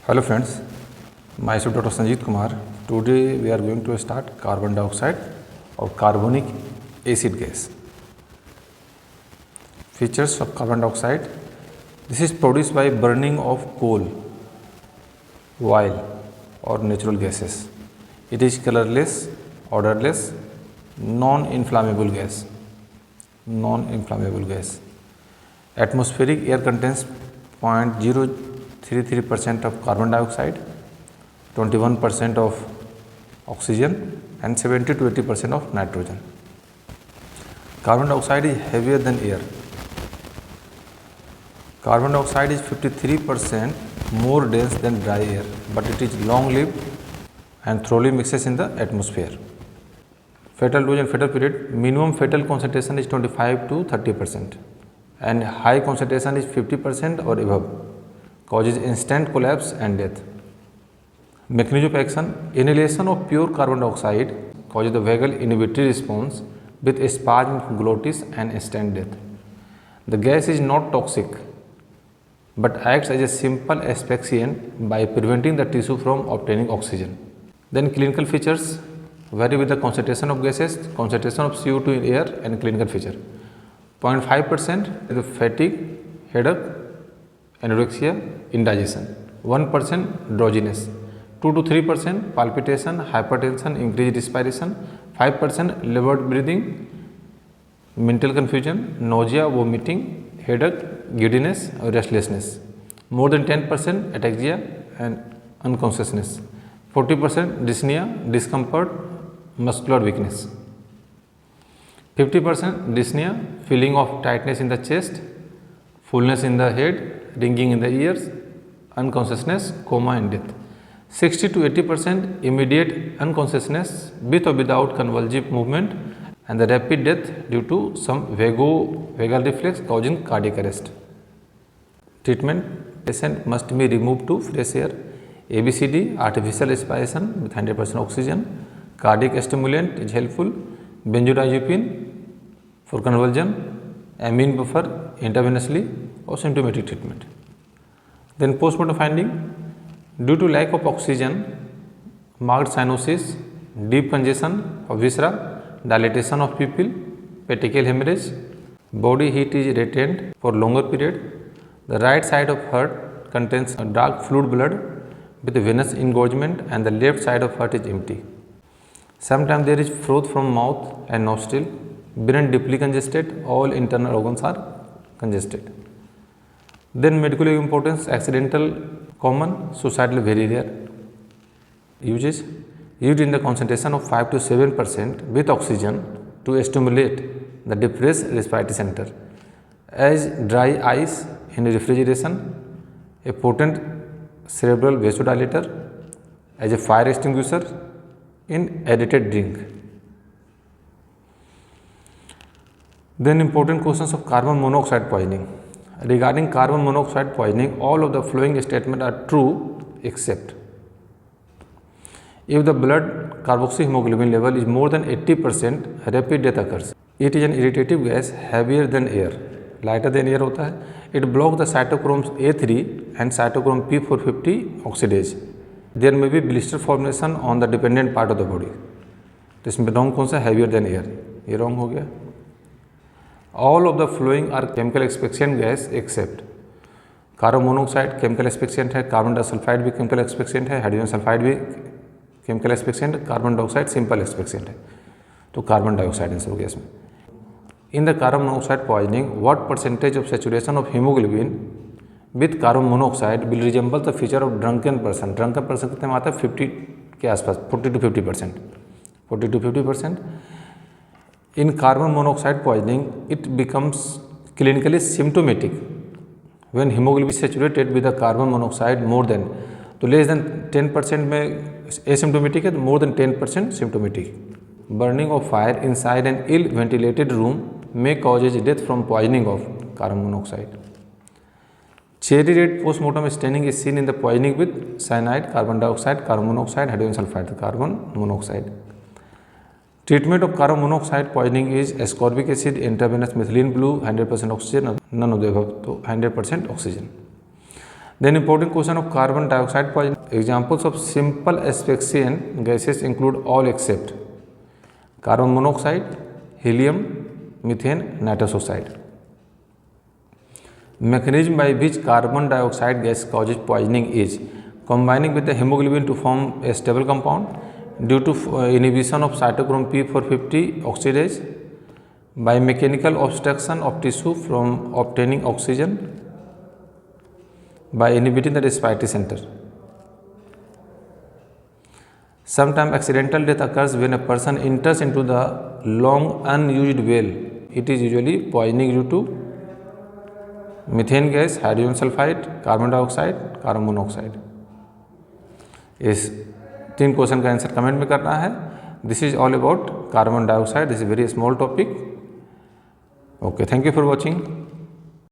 Hello friends, myself Dr. Sanjeet Kumar. Today we are going to start carbon dioxide or carbonic acid gas. Features of carbon dioxide. This is produced by burning of coal, oil or natural gases. It is colorless, odorless, non-inflammable gas. Non-inflammable gas. Atmospheric air contains 0.033% of carbon dioxide, 21% of oxygen and 70 to 80% of nitrogen. Carbon dioxide is heavier than air. Carbon dioxide is 53% more dense than dry air, but it is long-lived and thoroughly mixes in the atmosphere. Fatal dose and fatal period. Minimum fatal concentration is 25 to 30% and high concentration is 50% or above. Causes instant collapse and death. Mechanism of action. Inhalation of pure carbon dioxide causes the vagal inhibitory response with spasm of glottis and instant death. The gas is not toxic but acts as a simple asphyxiant by preventing the tissue from obtaining oxygen. Then clinical features vary with the concentration of gases, concentration of CO2 in air and clinical feature. 0.5% is fatigue, headache, anorexia, indigestion. 1% drowsiness. 2 to 3% palpitation, hypertension, increased respiration. 5% labored breathing, mental confusion, nausea, vomiting, headache, giddiness or restlessness. More than 10% ataxia and unconsciousness. 40% dyspnea, discomfort, muscular weakness. 50% dyspnea, feeling of tightness in the chest, fullness in the head, ringing in the ears, unconsciousness, coma and death. 60 to 80% immediate unconsciousness with or without convulsive movement and the rapid death due to some vagal reflex causing cardiac arrest. Treatment. Patient must be removed to fresh air. ABCD, artificial respiration with 100% oxygen. Cardiac stimulant is helpful. Benzodiazepine for convulsion. Amine buffer intravenously or symptomatic treatment. Then postmortem finding. Due to lack of oxygen, marked cyanosis, deep congestion of viscera, dilatation of pupil, petechial hemorrhage, body heat is retained for longer period. The right side of heart contains a dark fluid blood with venous engorgement and the left side of heart is empty. Sometimes there is froth from mouth and nostril, brain deeply congested, all internal organs are congested. Then medical importance, accidental common, suicidal very rare. Uses used in the concentration of 5 to 7% with oxygen to stimulate the depressed respiratory center. As dry ice in refrigeration, a potent cerebral vasodilator, as a fire extinguisher in aerated drink. Then important questions of carbon monoxide poisoning. Regarding carbon monoxide poisoning, all of the following statements are true except if the blood carboxyhemoglobin level is more than 80%, rapid death occurs. It is an irritative gas heavier than air, lighter than air होता है. It blocks the cytochromes A3 and cytochrome P450 oxidase. There may be blister formation on the dependent part of the body. तो इसमें wrong कौन सा, heavier than air, ये wrong हो गया. All of the following are chemical asphyxiant gas except carbon monoxide chemical asphyxiant है, carbon disulphide भी chemical asphyxiant है, हाइड्रोजन सल्फाइड भी chemical asphyxiant, carbon dioxide simple asphyxiant है. तो कार्बन डाइऑक्साइड आंसर हो गया इसमें. In the carbon monoxide poisoning what percentage of saturation of haemoglobin with carbon monoxide will resemble the feature of drunken person. Drunken person कितने में आता है, 50 के आसपास, 40 to 50%. 40 to 50%. In carbon monoxide poisoning, it becomes clinically symptomatic when hemoglobin is saturated with the carbon monoxide more than, तो less than 10% में asymptomatic है, तो more than 10% symptomatic. Burning of fire inside an ill ventilated room may cause death from poisoning of carbon monoxide. Cherry red postmortem staining is seen in the poisoning with cyanide, carbon dioxide, carbon monoxide, hydrogen sulfide, carbon monoxide. Treatment of carbon monoxide poisoning is ascorbic acid, intravenous methylene blue, 100% oxygen, none of the above, so 100% oxygen. Then important question of carbon dioxide poisoning. Examples of simple asphyxiant gases include all except carbon monoxide, helium, methane, nitrous oxide. Mechanism by which carbon dioxide gas causes poisoning is combining with the hemoglobin to form a stable compound due to inhibition of cytochrome P450 oxidase, by mechanical obstruction of tissue from obtaining oxygen, by inhibiting the respiratory center. Sometimes accidental death occurs when a person enters into the long unused well. It is usually poisoning due to methane gas, hydrogen sulfide, carbon dioxide, carbon monoxide. इस 3 question का answer comment में करना है। This is all about carbon dioxide. This is very small topic. Okay, thank you for watching.